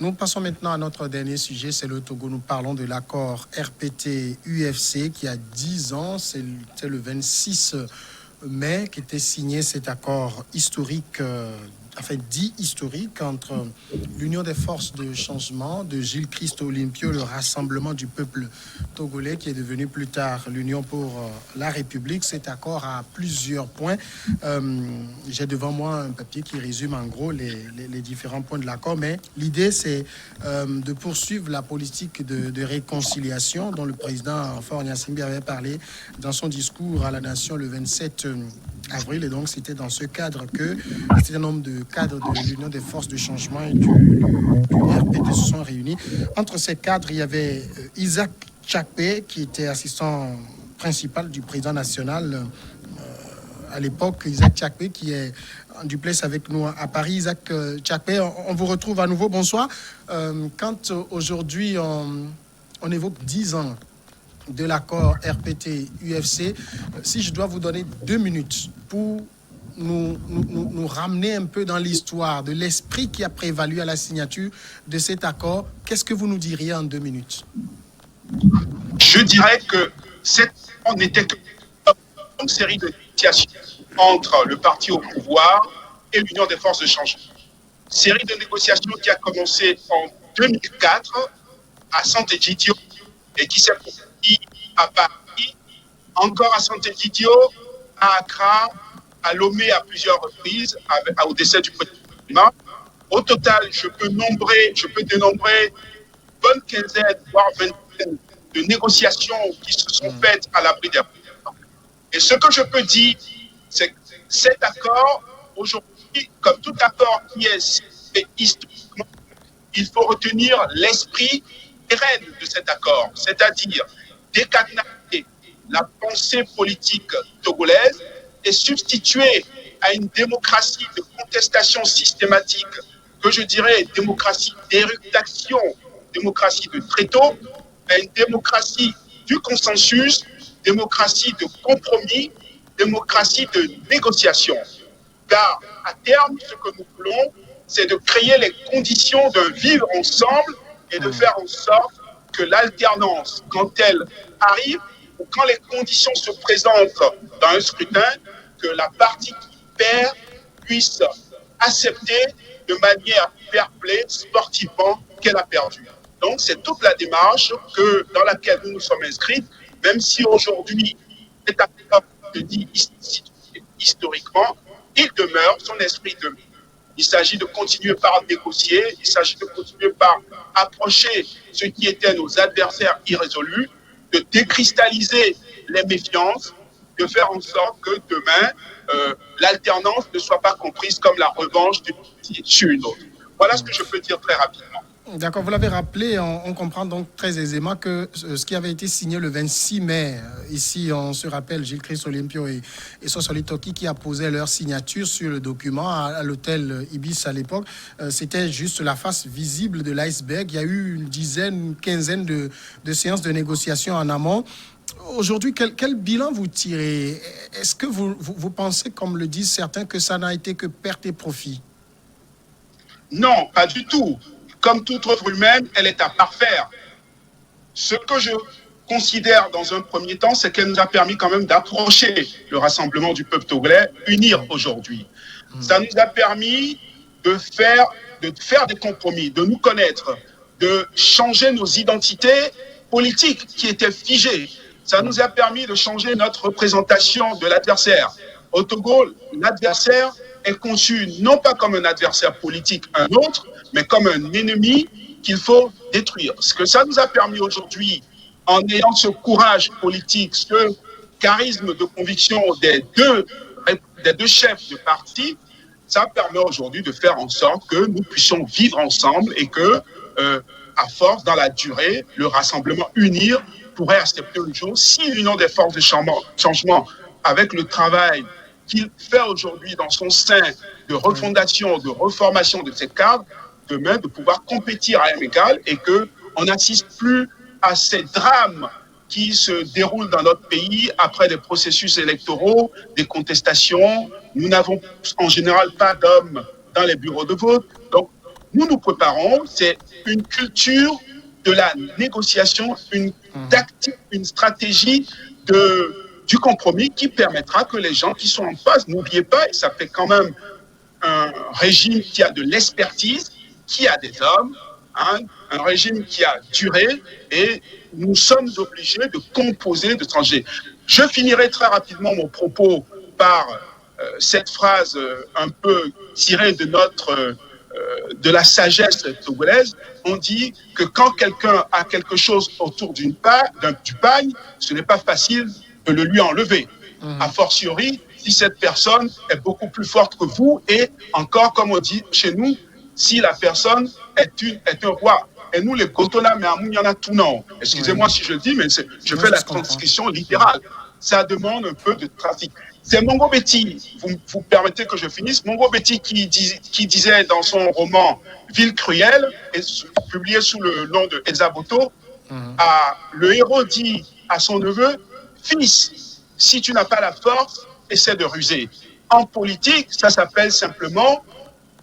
Nous passons maintenant à notre dernier sujet, c'est le Togo. Nous parlons de l'accord RPT-UFC qui a 10 ans, c'est le 26 mai qu'était signé cet accord historique, dit historique, entre l'Union des forces de changement de Gilles Christ Olympio, le Rassemblement du peuple togolais, qui est devenu plus tard l'Union pour la République. Cet accord a plusieurs points. J'ai devant moi un papier qui résume en gros les différents points de l'accord, mais l'idée c'est de poursuivre la politique de réconciliation dont le président Faure Gnassingbé avait parlé dans son discours à la nation le 27 avril, et donc c'était dans ce cadre que c'était un nombre de cadres de l'Union des forces de changement et du RPT se sont réunis. Entre ces cadres, il y avait Isaac Tchakpe, qui était assistant principal du président national à l'époque, Isaac Tchakpe, qui est en duplex avec nous à Paris. Isaac Tchakpe, on vous retrouve à nouveau, bonsoir. Quand aujourd'hui on évoque 10 ans de l'accord RPT-UFC, si je dois vous donner 2 minutes pour nous ramener un peu dans l'histoire de l'esprit qui a prévalu à la signature de cet accord, qu'est-ce que vous nous diriez en 2 minutes? Je dirais que cet accord n'était qu'une série de négociations entre le parti au pouvoir et l'Union des forces de changement. Série de négociations qui a commencé en 2004 à Santé-Djidjo et qui s'est poursuivie à Paris, encore à Santé-Djidjo, à Accra, à Lomé à plusieurs reprises, au décès du président. Au total, je peux dénombrer une bonne quinzaine, voire vingtaine de négociations qui se sont faites à l'abri des présidents. Et ce que je peux dire, c'est que cet accord, aujourd'hui, comme tout accord qui est fait historiquement, il faut retenir l'esprit pérenne de cet accord, c'est-à-dire décadenaser la pensée politique togolaise et substituer à une démocratie de contestation systématique, que je dirais démocratie d'éructation, démocratie de tréteau, à une démocratie du consensus, démocratie de compromis, démocratie de négociation. Car à terme, ce que nous voulons, c'est de créer les conditions de vivre ensemble et de faire en sorte que l'alternance, quand elle arrive, ou quand les conditions se présentent dans un scrutin, que la partie qui perd puisse accepter de manière fair play, sportivement, qu'elle a perdu. Donc c'est toute la démarche dans laquelle nous nous sommes inscrits, même si aujourd'hui, cet accord, je dis historiquement, il demeure, son esprit demeure. Il s'agit de continuer par négocier, il s'agit de continuer par approcher ceux qui étaient nos adversaires irrésolus, de décristalliser les méfiances, de faire en sorte que demain, l'alternance ne soit pas comprise comme la revanche d'une partie sur une autre. Voilà ce que je peux dire très rapidement. D'accord, vous l'avez rappelé, on comprend donc très aisément que ce qui avait été signé le 26 mai, ici on se rappelle Gilles Christ Olympio et Sosoli Toki qui apposaient leur signature sur le document à l'hôtel Ibis à l'époque, c'était juste la face visible de l'iceberg. Il y a eu une quinzaine de séances de négociation en amont. Aujourd'hui, quel bilan vous tirez? Est-ce que vous pensez, comme le disent certains, que ça n'a été que perte et profit? Non, pas du tout. Comme toute œuvre humaine, elle est à parfaire. Ce que je considère dans un premier temps, c'est qu'elle nous a permis quand même d'approcher le rassemblement du peuple togolais, unir aujourd'hui. Ça nous a permis de faire des compromis, de nous connaître, de changer nos identités politiques qui étaient figées. Ça nous a permis de changer notre représentation de l'adversaire. Au Togo, l'adversaire est conçu non pas comme un adversaire politique, un autre, mais comme un ennemi qu'il faut détruire. Ce que ça nous a permis aujourd'hui, en ayant ce courage politique, ce charisme de conviction des deux chefs de parti, ça permet aujourd'hui de faire en sorte que nous puissions vivre ensemble et que, à force, dans la durée, le rassemblement unir pourrait accepter un jour, si l'Union des forces de changement, avec le travail qu'il fait aujourd'hui dans son sein de refondation, de reformation de ces cadres, demain de pouvoir compétir à M égal et qu'on n'assiste plus à ces drames qui se déroulent dans notre pays après des processus électoraux, des contestations. Nous n'avons en général pas d'hommes dans les bureaux de vote. Donc, nous préparons, c'est une culture de la négociation, une tactique, une stratégie du compromis qui permettra que les gens qui sont en face, n'oubliez pas, et ça fait quand même un régime qui a de l'expertise, qui a des hommes, hein, un régime qui a duré, et nous sommes obligés de composer, de changer. Je finirai très rapidement mon propos par cette phrase un peu tirée de la sagesse togolaise. On dit que quand quelqu'un a quelque chose autour du pagne, ce n'est pas facile de le lui enlever. A fortiori, si cette personne est beaucoup plus forte que vous, et encore, comme on dit chez nous, si la personne est un roi. Et nous, les Kotona, mais il y en a tout non. Excusez-moi si je le dis, mais je fais la transcription littérale. Ça demande un peu de trafic. C'est Mongo Betty, vous permettez que je finisse, Mongo Betty qui disait dans son roman Ville cruelle, publié sous le nom de Ezaboto, le héros dit à son neveu, fils, si tu n'as pas la force, essaie de ruser. En politique, ça s'appelle simplement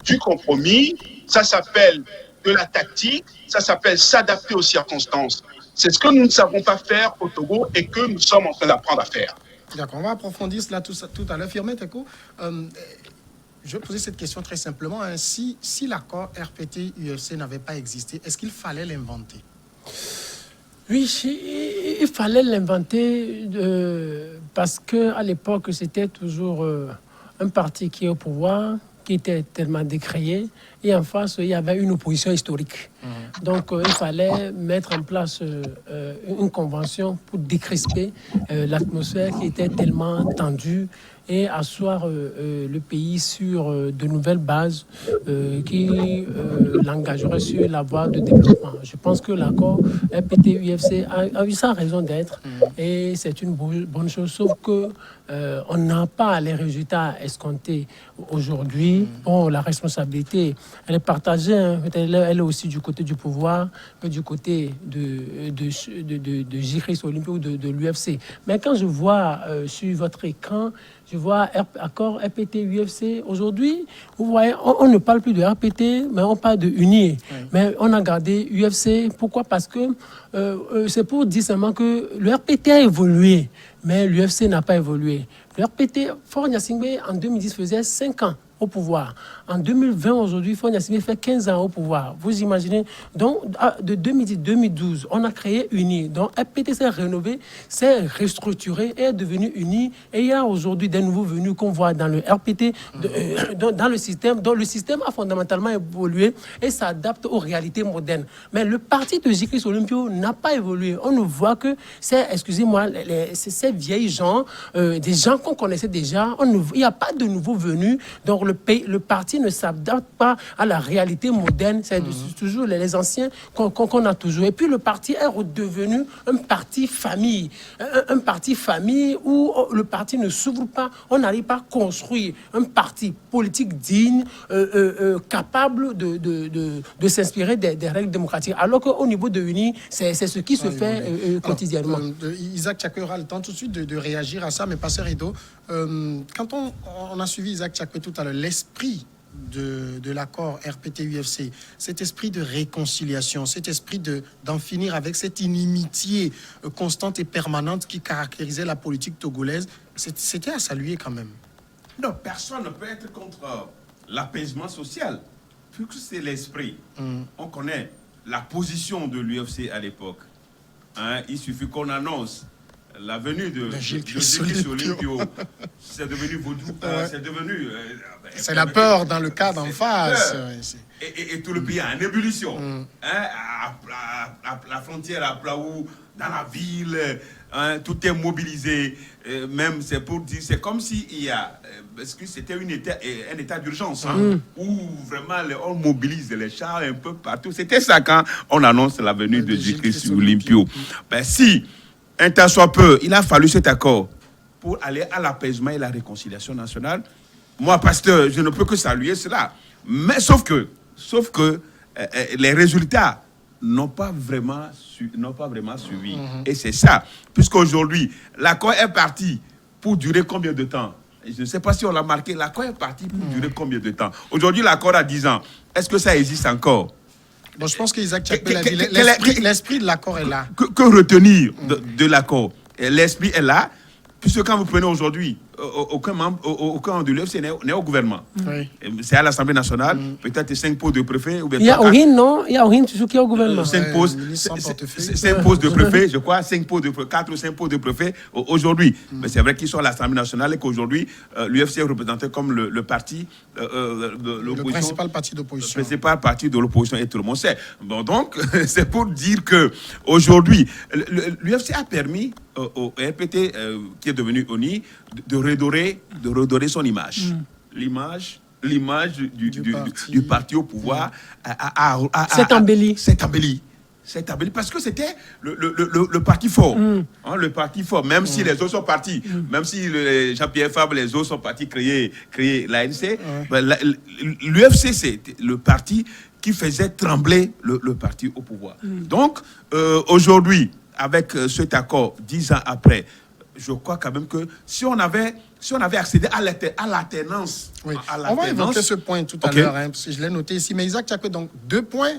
du compromis, ça s'appelle de la tactique, ça s'appelle s'adapter aux circonstances. C'est ce que nous ne savons pas faire au Togo et que nous sommes en train d'apprendre à faire. D'accord, on va approfondir cela tout à l'heure. Firmin Tekou, je vais poser cette question très simplement. Hein. Si l'accord RPT-UFC n'avait pas existé, est-ce qu'il fallait l'inventer? Oui, il fallait l'inventer parce qu'à l'époque, c'était toujours un parti qui est au pouvoir, qui était tellement décrié, et en face, il y avait une opposition historique. Donc, il fallait mettre en place une convention pour décrisper l'atmosphère qui était tellement tendue et asseoir le pays sur de nouvelles bases qui l'engageraient sur la voie de développement. Je pense que l'accord RPT-UFC a eu sa raison d'être et c'est une bonne chose, sauf que on n'a pas les résultats escomptés aujourd'hui. Bon, la responsabilité, elle est partagée, hein. Elle est aussi du côté du pouvoir que du côté de J-Christ Olympique ou de l'UFC. Mais quand je vois sur votre écran, je vois accord RPT-UFC. Aujourd'hui, vous voyez, on ne parle plus de RPT, mais on parle de UNI. Oui. Mais on a gardé UFC. Pourquoi? Parce que c'est pour dire seulement que le RPT a évolué, mais l'UFC n'a pas évolué. Le RPT, Faure Gnassingbé, en 2010, faisait 5 ans au pouvoir. En 2020, aujourd'hui, Faure Gnassingbé fait 15 ans au pouvoir. Vous imaginez? Donc, de 2010-2012, on a créé UNI. Donc, RPT s'est rénové, s'est restructuré et est devenu UNI. Et il y a aujourd'hui des nouveaux venus qu'on voit dans le RPT, dans le système. Donc, le système a fondamentalement évolué et s'adapte aux réalités modernes. Mais le parti de J-Christ Olympio n'a pas évolué. On ne voit que c'est, excusez-moi, ces vieilles gens, des gens qu'on connaissait déjà. Il n'y a pas de nouveaux venus. Donc, le parti ne s'adapte pas à la réalité moderne. C'est toujours les anciens qu'on a toujours. Et puis le parti est redevenu un parti famille. Un parti famille où le parti ne s'ouvre pas. On n'arrive pas à construire un parti politique digne, capable de s'inspirer des règles démocratiques. Alors qu'au niveau de l'UNI, c'est ce qui se fait quotidiennement. Isaac Tchakwe aura le temps tout de suite de réagir à ça, mais Pasteur Edo, quand on a suivi Isaac Tchakwe tout à l'heure, l'esprit de l'accord RPT-UFC, cet esprit de réconciliation, cet esprit d'en finir avec cette inimitié constante et permanente qui caractérisait la politique togolaise, c'était à saluer quand même. Non, personne ne peut être contre l'apaisement social, puisque c'est l'esprit. On connaît la position de l'UFC à l'époque. Hein, il suffit qu'on annonce la venue de J-Christ Olympio. C'est devenu vaudou. C'est devenu... c'est la peur dans le cas d'en face. Et tout le pays est en ébullition. Hein, à la frontière, à Plaou, dans la ville, hein, tout est mobilisé. Même, c'est pour dire, c'est comme s'il y a... parce que c'était un état d'urgence, hein, où vraiment on mobilise les chars un peu partout. C'était ça quand on annonce la venue de J-Christ Olympio. Ben si... un temps soit peu, il a fallu cet accord pour aller à l'apaisement et la réconciliation nationale. Moi, pasteur, je ne peux que saluer cela. Mais sauf que les résultats n'ont pas vraiment suivi. Et c'est ça. Puisqu'aujourd'hui, l'accord est parti pour durer combien de temps? Je ne sais pas si on l'a marqué, l'accord est parti pour durer combien de temps? Aujourd'hui, l'accord a 10 ans. Est-ce que ça existe encore? Bon, je pense qu'Isaac Tchapé l'a dit. Quel est- L'esprit de l'accord est là. Que retenir de l'accord? L'esprit est là, puisque quand vous prenez aujourd'hui, aucun membre de l'UFC n'est au gouvernement. Oui. C'est à l'Assemblée nationale, peut-être 5 postes de préfet. Ou bien Il y a 3, Aurine, non? Il y a Aurine toujours qui est au gouvernement. 5 postes, ministre sans portefeuille. 5 postes de préfet, je crois, 5 postes de 4 ou 5 postes de préfet aujourd'hui. Mais c'est vrai qu'ils sont à l'Assemblée nationale et qu'aujourd'hui, l'UFC est représenté comme le parti de Le l'opposition. principal parti Le d'opposition. principal parti de l'opposition et tout le monde sait. Bon, donc, c'est pour dire que aujourd'hui, l'UFC a permis au RPT, qui est devenu ONI, de redorer son image. L'image du parti au pouvoir C'est embelli. C'est embelli. C'est embelli parce que c'était le parti fort. Hein, le parti fort, même si les autres sont partis, même si Jean-Pierre Fabre, les autres sont partis créer l'ANC, l'UFC, c'est le parti qui faisait trembler le parti au pouvoir. Donc, aujourd'hui, avec cet accord, 10 ans après, je crois quand même que si on avait accédé à l'alternance, Oui. à On va évoquer ce point tout à Ok. l'heure, parce que je l'ai noté ici. Mais Isaac Tchapé, donc 2 points.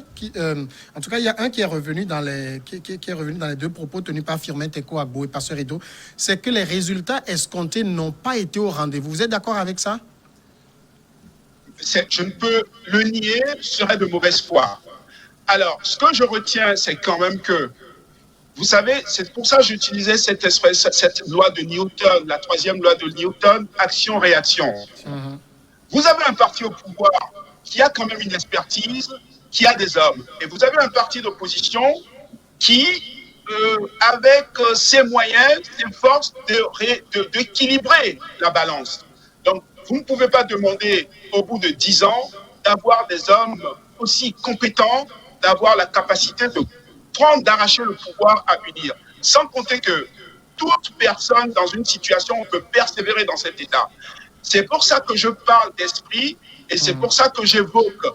En tout cas, il y a un qui est revenu dans les, qui est revenu dans les 2 propos tenus par Firmin Teko Agbo et Pasteur Edo. C'est que les résultats escomptés n'ont pas été au rendez-vous. Vous êtes d'accord avec ça? Je ne peux le nier, ce serait de mauvaise foi. Alors, ce que je retiens, c'est quand même que, vous savez, c'est pour ça que j'utilisais cette loi de Newton, la 3e loi de Newton, action-réaction. Vous avez un parti au pouvoir qui a quand même une expertise, qui a des hommes. Et vous avez un parti d'opposition qui, avec ses moyens, ses forces, d'équilibrer la balance. Donc, vous ne pouvez pas demander, au bout de 10 ans, d'avoir des hommes aussi compétents, d'avoir la capacité d'arracher le pouvoir à unir. Sans compter que toute personne dans une situation peut persévérer dans cet état. C'est pour ça que je parle d'esprit et c'est pour ça que j'évoque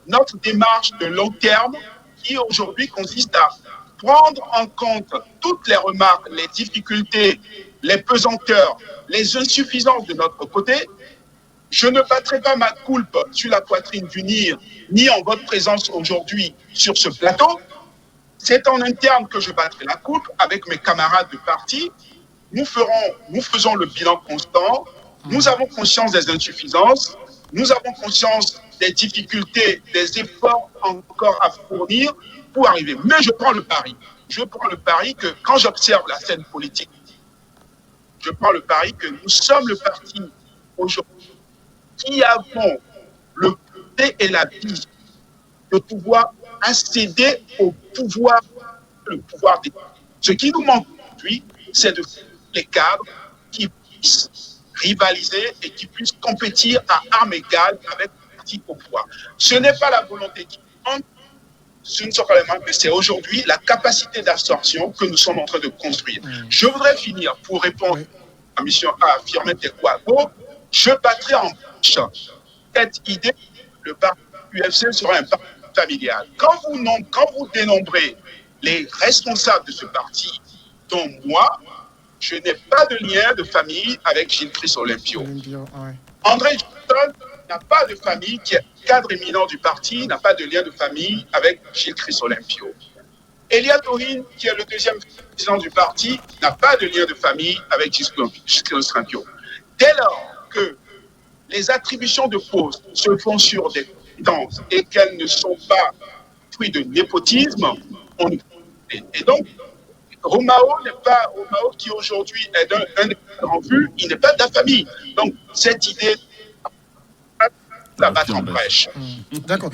notre démarche de long terme qui aujourd'hui consiste à prendre en compte toutes les remarques, les difficultés, les pesanteurs, les insuffisances de notre côté. Je ne battrai pas ma coulpe sur la poitrine d'unir, ni en votre présence aujourd'hui sur ce plateau. C'est en interne que je battrai la coulpe avec mes camarades de parti. Nous faisons le bilan constant. Nous avons conscience des insuffisances. Nous avons conscience des difficultés, des efforts encore à fournir pour arriver. Mais je prends le pari. Je prends le pari que quand j'observe la scène politique, je prends le pari que nous sommes le parti aujourd'hui qui avons le côté et la vie de pouvoir accéder au pouvoir, le pouvoir des... Ce qui nous manque aujourd'hui, c'est de faire les cadres qui puissent rivaliser et qui puissent compétir à armes égales avec le parti au pouvoir. Ce n'est pas la volonté qui manque, ce ne sont pas les manques, mais c'est aujourd'hui la capacité d'absorption que nous sommes en train de construire. Je voudrais finir pour répondre à mission à Firmin Teko Agbo. Je battrai en bouche cette idée que le parti UFC sera un parti familial. Quand vous dénombrez les responsables de ce parti, dont moi, je n'ai pas de lien de famille avec Gilles-Christ Olympio. André Johnson n'a pas de famille, qui est cadre éminent du parti, n'a pas de lien de famille avec Gilles-Christ Olympio. Elia Torin, qui est le 2e président du parti, n'a pas de lien de famille avec Gilles-Christ Olympio. Dès lors que les attributions de postes se font sur des compétences et qu'elles ne sont pas fruits de népotisme, et donc Romao qui aujourd'hui est un des grands vues, il n'est pas de la famille. Donc cette idée la battre en brèche. D'accord.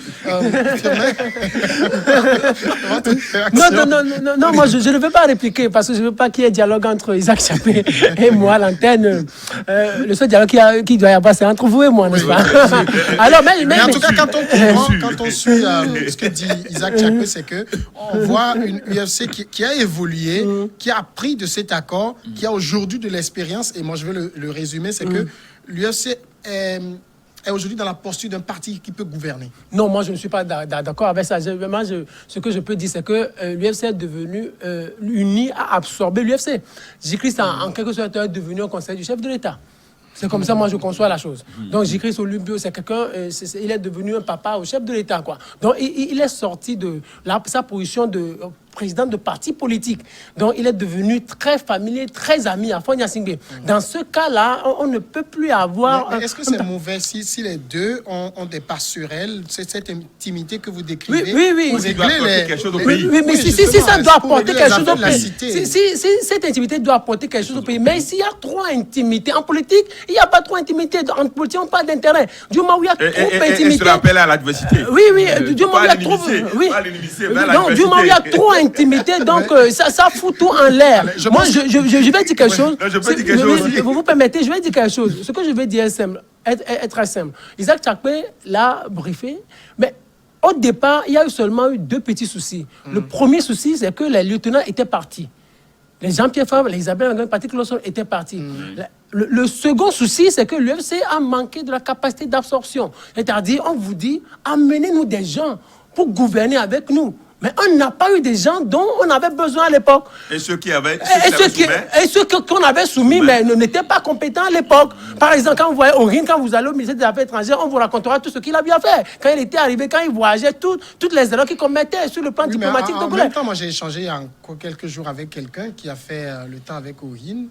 Non, moi je ne veux pas répliquer parce que je ne veux pas qu'il y ait dialogue entre Isaac Tchapé et moi à l'antenne. Le seul dialogue qui doit y avoir, c'est entre vous et moi, n'est-ce pas? Alors, mais en tout cas, quand on suit ce que dit Isaac Tchapé, c'est qu'on voit une UFC qui a évolué, qui a appris de cet accord, qui a aujourd'hui de l'expérience. Et moi, je veux le résumer, c'est que l'UFC est aujourd'hui dans la posture d'un parti qui peut gouverner. Non, moi je ne suis pas d'accord avec ça. Ce que je peux dire, c'est que l'UFC est devenu uni à absorber l'UFC. Jésus-Christ, en quelque sorte, est devenu un conseil du chef de l'État. C'est comme ça, moi, je conçois la chose. Donc, J.Christ Olubio, c'est quelqu'un, il est devenu un papa au chef de l'État, quoi. Donc, il est sorti de sa position de président de parti politique. Donc, il est devenu très familier, très ami à Fonya Singbe. Dans ce cas-là, on ne peut plus avoir... Mais est-ce que c'est mauvais si les deux ont des parts sur elle, cette intimité que vous décrivez? Oui. Il doit apporter quelque chose au pays. Oui, mais si ça doit apporter quelque chose au pays, si cette intimité doit apporter quelque chose au pays, mais s'il y a trop d'intimité en politique, il n'y a pas trop d'intimité. En politique, on parle d'intérêt. Du moment où il y a trop d'intimité... Et se rappelle à l'adversité. Oui, du moment où il y a trop... Donc, du moment où il y a trop d'intimité, donc ça fout tout en l'air. Moi, je vais dire quelque chose. Je peux dire quelque chose aussi. Vous vous permettez, je vais dire quelque chose. Ce que je vais dire est très simple. Isaac Chakpe l'a briefé, mais au départ, il y a seulement eu deux petits soucis. Le premier souci, c'est que les lieutenants étaient partis. Les Jean-Pierre Favre, les Isabelle Nguyen, Patrick Lawson étaient partis. Le second souci, c'est que l'UFC a manqué de la capacité d'absorption. C'est-à-dire, on vous dit, amenez-nous des gens pour gouverner avec nous. Mais on n'a pas eu des gens dont on avait besoin à l'époque. Et ceux qui avaient... ceux qu'on avait soumis, mais n'étaient pas compétents à l'époque. Par exemple, quand vous voyez Orin, quand vous allez au ministère des Affaires étrangères, on vous racontera tout ce qu'il a bien fait. Quand il était arrivé, quand il voyageait, toutes les erreurs qu'il commettait sur le plan diplomatique. En même temps, moi j'ai échangé il y a quelques jours avec quelqu'un qui a fait le temps avec Orin,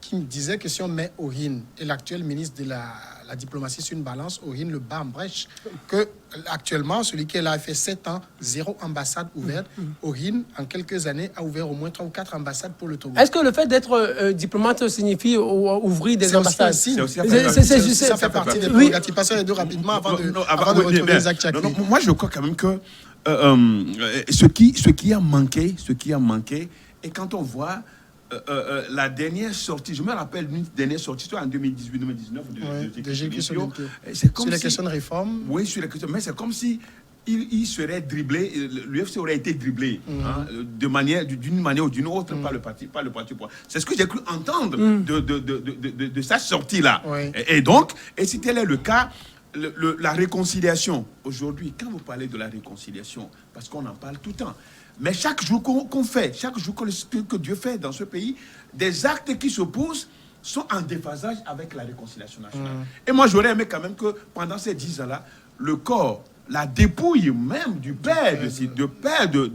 qui me disait que si on met Orin et l'actuel ministre de la diplomatie sur une balance, Orin le bat en brèche, que actuellement, celui qui est là a fait 7 ans, 0 ambassade ouverte. Orin, en quelques années, a ouvert au moins 3 ou 4 ambassades pour le Togo. Est-ce que le fait d'être diplomate signifie ouvrir des ambassades? Ça fait partie des prérogatives. Passons les deux rapidement avant de retrouver Isaac Chakpe. Moi, je crois quand même que ce qui a manqué, et quand on voit la dernière sortie, je me rappelle d'une dernière sortie, soit en 2018-2019 de J.Christ Olubio. C'est comme sur les questions de réforme. Oui, sur les questions, mais c'est comme si il serait dribblé, l'UFC aurait été dribblé d'une manière ou d'une autre par le parti. C'est ce que j'ai cru entendre de sa sortie-là. Oui. Et donc, si tel est le cas, la réconciliation, aujourd'hui, quand vous parlez de la réconciliation, parce qu'on en parle tout le temps, mais chaque jour qu'on fait, chaque jour que Dieu fait dans ce pays, des actes qui s'opposent sont en déphasage avec la réconciliation nationale. Et moi, j'aurais aimé quand même que pendant ces 10 ans-là, le corps, la dépouille même du père de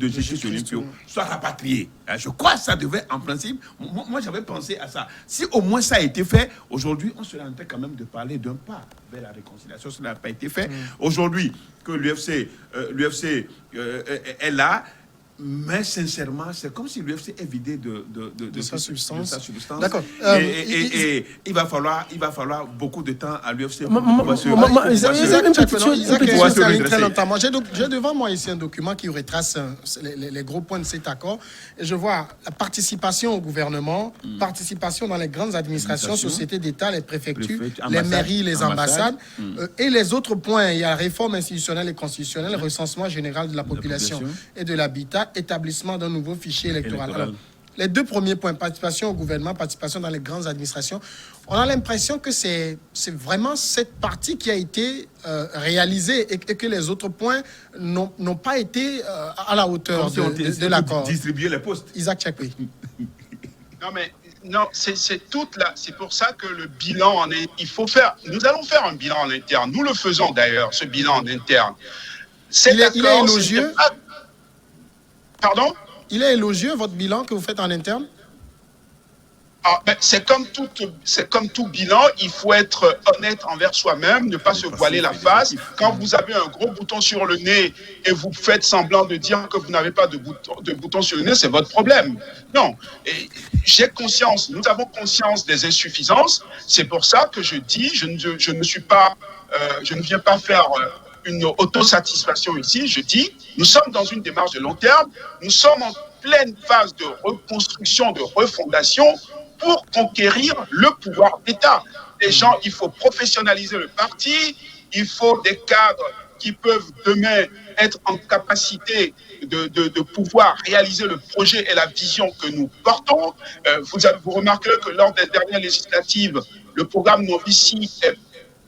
J.Christ Olubio soit rapatrié. Je crois que ça devait, en principe, moi j'avais pensé à ça. Si au moins ça a été fait, aujourd'hui, on serait en train quand même de parler d'un pas vers la réconciliation. Ça n'a pas été fait. Aujourd'hui, que l'UFC est là, mais sincèrement, c'est comme si l'UFC est vidé de sa substance. D'accord. Et il va falloir beaucoup de temps à l'UFC. J'ai devant moi ici un document qui retrace les gros points de cet accord. Et je vois la participation au gouvernement, participation dans les grandes administrations, sociétés d'État, les préfectures, les mairies, les ambassades. Et les autres points, il y a réforme institutionnelle et constitutionnelle, recensement général de la population et de l'habitat, établissement d'un nouveau fichier électoral. Alors, les deux premiers points, participation au gouvernement, participation dans les grandes administrations, on a l'impression que c'est vraiment cette partie qui a été réalisée et que les autres points n'ont pas été à la hauteur de l'accord. Distribuer les postes. Isaac Chakpe. Non, c'est toute là. C'est pour ça que le bilan nous allons faire un bilan en interne. Nous le faisons d'ailleurs, ce bilan en interne. Il est élogieux. Pardon? Il est élogieux, votre bilan que vous faites en interne? C'est comme tout bilan, il faut être honnête envers soi-même, ne pas se voiler la face. Quand vous avez un gros bouton sur le nez et vous faites semblant de dire que vous n'avez pas de bouton sur le nez, c'est votre problème. Non, j'ai conscience, nous avons conscience des insuffisances. C'est pour ça que je dis, je ne viens pas faire une autosatisfaction ici. Je dis, nous sommes dans une démarche de long terme, nous sommes en pleine phase de reconstruction, de refondation pour conquérir le pouvoir d'État. Les gens, il faut professionnaliser le parti, il faut des cadres qui peuvent demain être en capacité de pouvoir réaliser le projet et la vision que nous portons. Vous remarquerez que lors des dernières législatives, le programme Novici est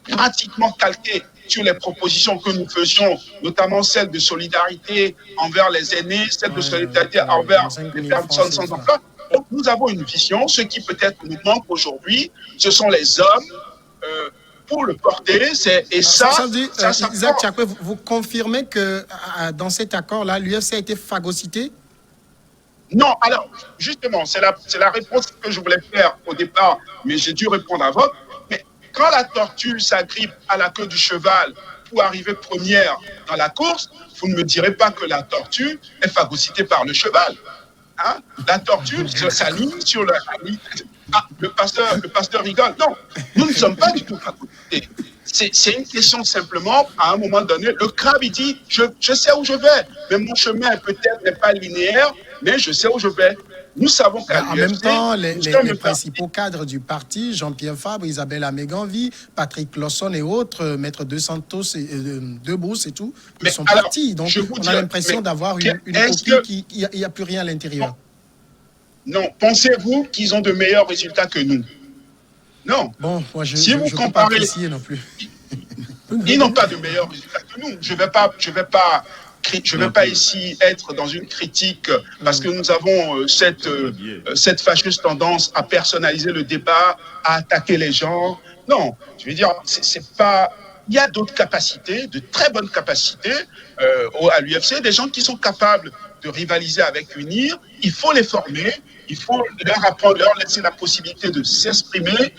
pratiquement calqué sur les propositions que nous faisions, notamment celle de solidarité envers les aînés, celle de solidarité envers les personnes sans emploi. Donc nous avons une vision. Ce qui peut-être nous manque aujourd'hui, ce sont les hommes pour le porter. Et Ça veut dire, ça Isaac Tchakwe, vous confirmez que dans cet accord-là, l'UFC a été phagocyté? Non, alors, justement, c'est la réponse que je voulais faire au départ, mais j'ai dû répondre à votre. Mais quand la tortue s'agrippe à la queue du cheval pour arriver première dans la course, vous ne me direz pas que la tortue est phagocytée par le cheval. Hein? La tortue s'aligne sur la ligne. Ah, le pasteur rigole. Non, nous ne sommes pas du tout phagocytés. C'est une question simplement, à un moment donné, le crabe, il dit, je sais où je vais, mais mon chemin peut-être n'est pas linéaire, mais je sais où je vais. Nous savons qu'à En même temps, les principaux cadres du parti, Jean-Pierre Fabre, Isabelle Améganvi, Patrick Lawson et autres, Maître De Santos, Debrousse et tout, ils sont partis. Donc, on a l'impression d'avoir une coquille il n'y a plus rien à l'intérieur. Non, pensez-vous qu'ils ont de meilleurs résultats que nous? Non. Bon, moi, si vous comparez, pas apprécier non plus. Ils n'ont pas de meilleurs résultats que nous. Je vais pas ici être dans une critique parce que nous avons cette fâcheuse tendance à personnaliser le débat, à attaquer les gens. Non, je veux dire, c'est pas. Il y a d'autres capacités, de très bonnes capacités à l'UFC, des gens qui sont capables de rivaliser avec UNIR. Il faut les former, il faut leur apprendre, leur laisser la possibilité de s'exprimer.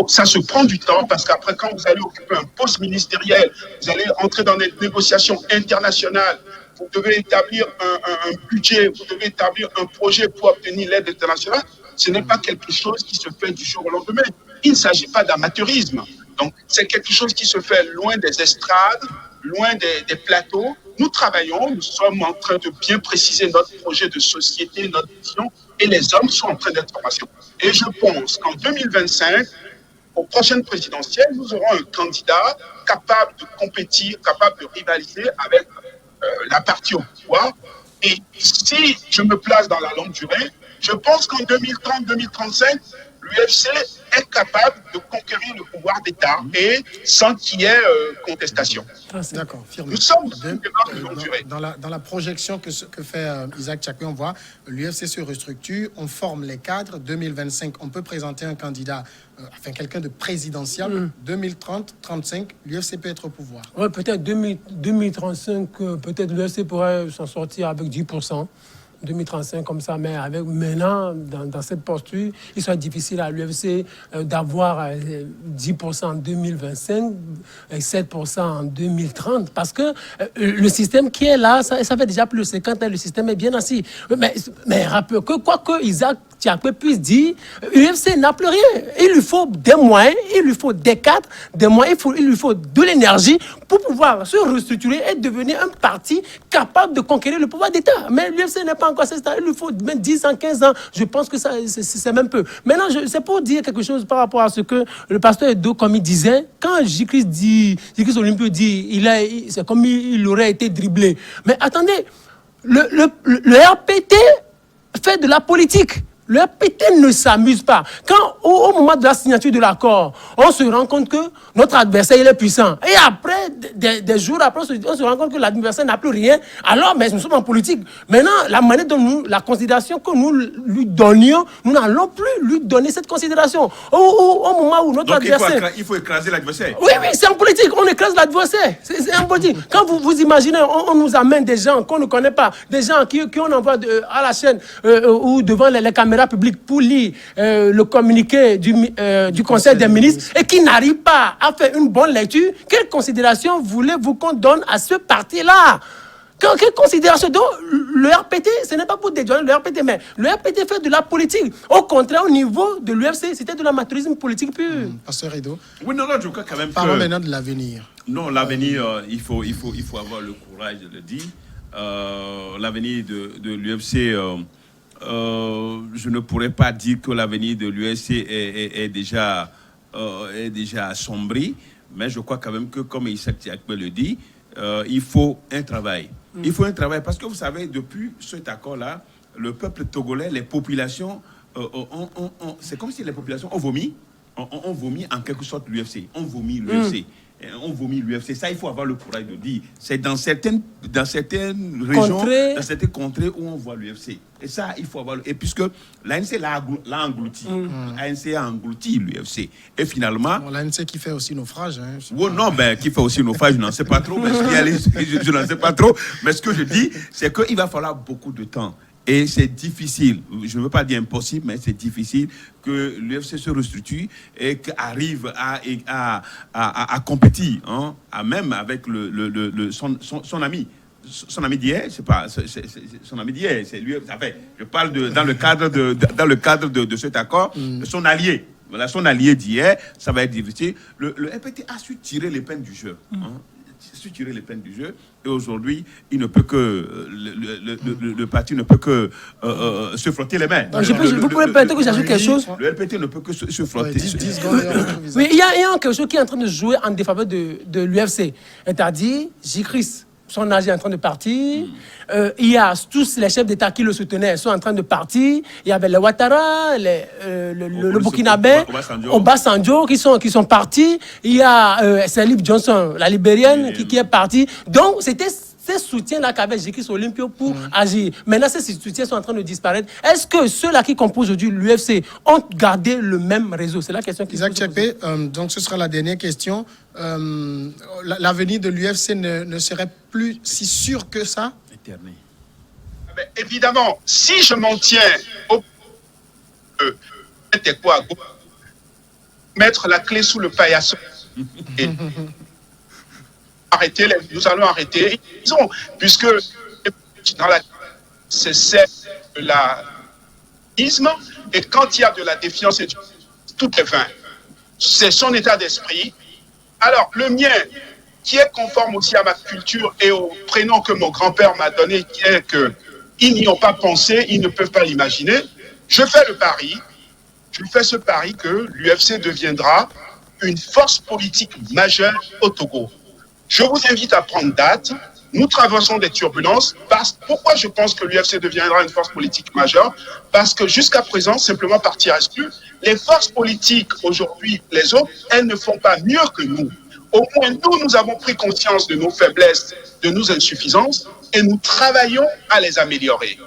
Ça se prend du temps parce qu'après, quand vous allez occuper un poste ministériel, vous allez entrer dans des négociations internationales, vous devez établir un budget, vous devez établir un projet pour obtenir l'aide internationale. Ce n'est pas quelque chose qui se fait du jour au lendemain. Il ne s'agit pas d'amateurisme. Donc, c'est quelque chose qui se fait loin des estrades, loin des plateaux. Nous travaillons, nous sommes en train de bien préciser notre projet de société, notre vision, et les hommes sont en train d'être formés. Et je pense qu'en 2025, aux prochaines présidentielles, nous aurons un candidat capable de compétir, capable de rivaliser avec la partie au pouvoir. Et si je me place dans la longue durée, je pense qu'en 2030-2035, l'UFC est capable de conquérir le pouvoir d'État et sans qu'il y ait contestation. D'accord, nous sommes dans une démarche de longue durée. Dans la projection que fait Isaac Tchakwe, on voit l'UFC se restructure, on forme les cadres. 2025, on peut présenter un candidat, quelqu'un de présidentiel. 2030, 35, l'UFC peut être au pouvoir. Oui, peut-être 2035, peut-être l'UFC pourrait s'en sortir avec 10%. 2035 comme ça, mais avec maintenant, dans cette posture, il sera difficile à l'UFC d'avoir 10% en 2025 et 7% en 2030, parce que le système qui est là, ça fait déjà plus de 50 ans, le système est bien assis. Mais rappelez que quoi que Isaac Tchakwe puisse dire, l'UFC n'a plus rien. Il lui faut des moyens, il lui faut des cadres, des moyens, il lui faut de l'énergie pour pouvoir se restructurer et devenir un parti capable de conquérir le pouvoir d'État. Mais l'UFC n'est pas encore à ce stade. Il lui faut même 10 ans, 15 ans. Je pense que c'est même peu. Maintenant, c'est pour dire quelque chose par rapport à ce que le pasteur Edo, comme il disait, quand J-Christ Olympio dit, c'est comme il aurait été dribblé. Mais attendez, le RPT fait de la politique. Le RPT ne s'amuse pas. Quand, au moment de la signature de l'accord, on se rend compte que notre adversaire il est puissant. Et après, des jours après, on se rend compte que l'adversaire n'a plus rien. Alors, mais nous sommes en politique. Maintenant, la manière dont la considération que nous lui donnions, nous n'allons plus lui donner cette considération. Au moment où notre adversaire... Il faut écraser l'adversaire. Oui, c'est en politique. On écrase l'adversaire. C'est en politique. Quand vous imaginez, on nous amène des gens qu'on ne connaît pas, des gens qui on envoie à la chaîne ou devant les caméras publiques pour lire le communiqué du Conseil des ministres et qui n'arrive pas à faire une bonne lecture, quelle considération voulez-vous qu'on donne à ce parti-là? Quelle considération? Donc, le RPT, ce n'est pas pour déjouer le RPT, mais le RPT fait de la politique. Au contraire, au niveau de l'UFC, c'était de l'amateurisme politique pur. Pasteur Edo. Oui, non, je crois quand même Parlons maintenant de l'avenir. Non, l'avenir, il faut avoir le courage de le dire. L'avenir de l'UFC... je ne pourrais pas dire que l'avenir de l'UFC est déjà assombri, mais je crois quand même que, comme Isaac Tchakwe le dit, il faut un travail. Il faut un travail parce que vous savez, depuis cet accord-là, le peuple togolais, les populations, c'est comme si les populations ont vomi. On vomit en quelque sorte l'UFC. On vomit l'UFC. on vomit l'UFC. Ça, il faut avoir le courage de dire. C'est dans certaines régions, dans certaines contrées où on voit l'UFC. Et ça, il faut avoir... Et puisque l'ANC l'a englouti. L'ANC a englouti l'UFC. Et finalement... Bon, l'ANC qui fait aussi naufrage. Hein, non, qui fait aussi naufrage, je n'en sais pas trop. Mais je n'en sais pas trop. Mais ce que je dis, c'est qu'il va falloir beaucoup de temps. Et c'est difficile, je ne veux pas dire impossible, mais c'est difficile que l'UFC se restructure et qu'arrive à compétir, hein, même avec son ami. Son ami d'hier, c'est pas son ami d'hier, c'est lui. Enfin, je parle dans le cadre de cet accord, son allié. Voilà, son allié d'hier, ça va être difficile. Le RPT a su tirer les peines du jeu. Hein. Tirer les peines du jeu, et aujourd'hui il ne peut que le parti ne peut que se frotter les mains. Vous pouvez peut-être que j'ajoute quelque chose. Le RPT ne peut que se frotter. Oui, il y a quelque chose qui est en train de jouer en défaveur de l'UFC, c'est-à-dire J-Chris. Son âge est en train de partir. Il y a tous les chefs d'État qui le soutenaient sont en train de partir. Il y avait le Ouattara, le Burkinabé, Obasanjo qui sont partis. Il y a Salif Johnson, la Libérienne, qui est partie. Donc, c'était ces soutiens-là qu'avait J-Chris Olympio pour agir. Maintenant, ces soutiens sont en train de disparaître. Est-ce que ceux-là qui composent aujourd'hui l'UFC ont gardé le même réseau? C'est la question qui Isaac Tchepé, donc ce sera la dernière question. L'avenir de l'UFC ne serait plus si sûr que ça? Évidemment, si je m'en tiens au... mettre la clé sous le paillasson et nous allons arrêter, puisque dans c'est l'isme, et quand il y a de la défiance, tout est vain. C'est son état d'esprit. Alors, le mien, qui est conforme aussi à ma culture et au prénom que mon grand-père m'a donné, qui est que ils n'y ont pas pensé, ils ne peuvent pas l'imaginer, je fais le pari, que l'UFC deviendra une force politique majeure au Togo. Je vous invite à prendre date. Nous traversons des turbulences. Pourquoi je pense que l'UFC deviendra une force politique majeure? Parce que jusqu'à présent, simplement par tir exclu, les forces politiques aujourd'hui, les autres, elles ne font pas mieux que nous. Au moins, nous avons pris conscience de nos faiblesses, de nos insuffisances, et nous travaillons à les améliorer.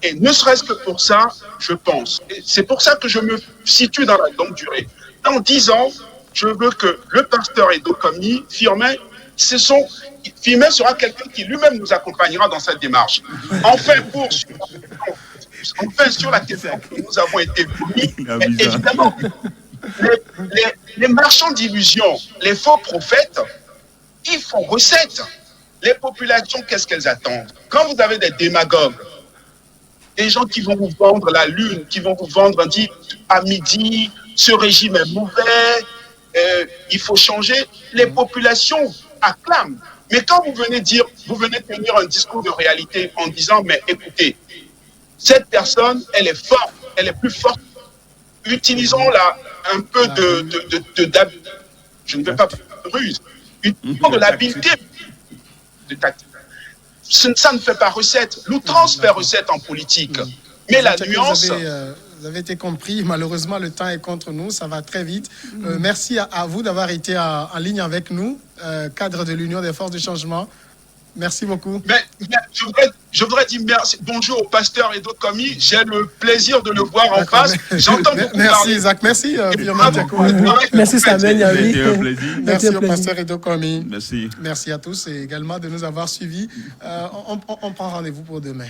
Et ne serait-ce que pour ça, je pense. C'est pour ça que je me situe dans la longue durée. Dans 10 ans, je veux que le pasteur Edo Komi, Firmin sera quelqu'un qui lui-même nous accompagnera dans cette démarche. Enfin, sur la question que nous avons été commis, évidemment, les marchands d'illusions, les faux prophètes, ils font recette. Les populations, qu'est-ce qu'elles attendent? Quand vous avez des démagogues, des gens qui vont vous vendre la lune, qui vont vous vendre, dit à midi, ce régime est mauvais, il faut changer, les populations acclament. Mais quand vous venez tenir un discours de réalité en disant, mais écoutez, cette personne, elle est forte, elle est plus forte. Utilisons-la un peu je ne vais pas faire de ruse, utilisons de l'habileté de tactique. Ça ne fait pas recette. L'outrance fait recette en politique. Mais la nuance... Vous avez été compris. Malheureusement, le temps est contre nous. Ça va très vite. Merci à vous d'avoir été en ligne avec nous, cadre de l'Union des forces de changement. Merci beaucoup. Mais je voudrais dire merci. Bonjour au pasteur Edo Komi. J'ai le plaisir de le voir en face. J'entends beaucoup merci parler. Isaac. Merci. Merci Samuel Yavi. Merci au pasteur Edo Komi. Merci. Merci à tous et également de nous avoir suivis. On prend rendez-vous pour demain.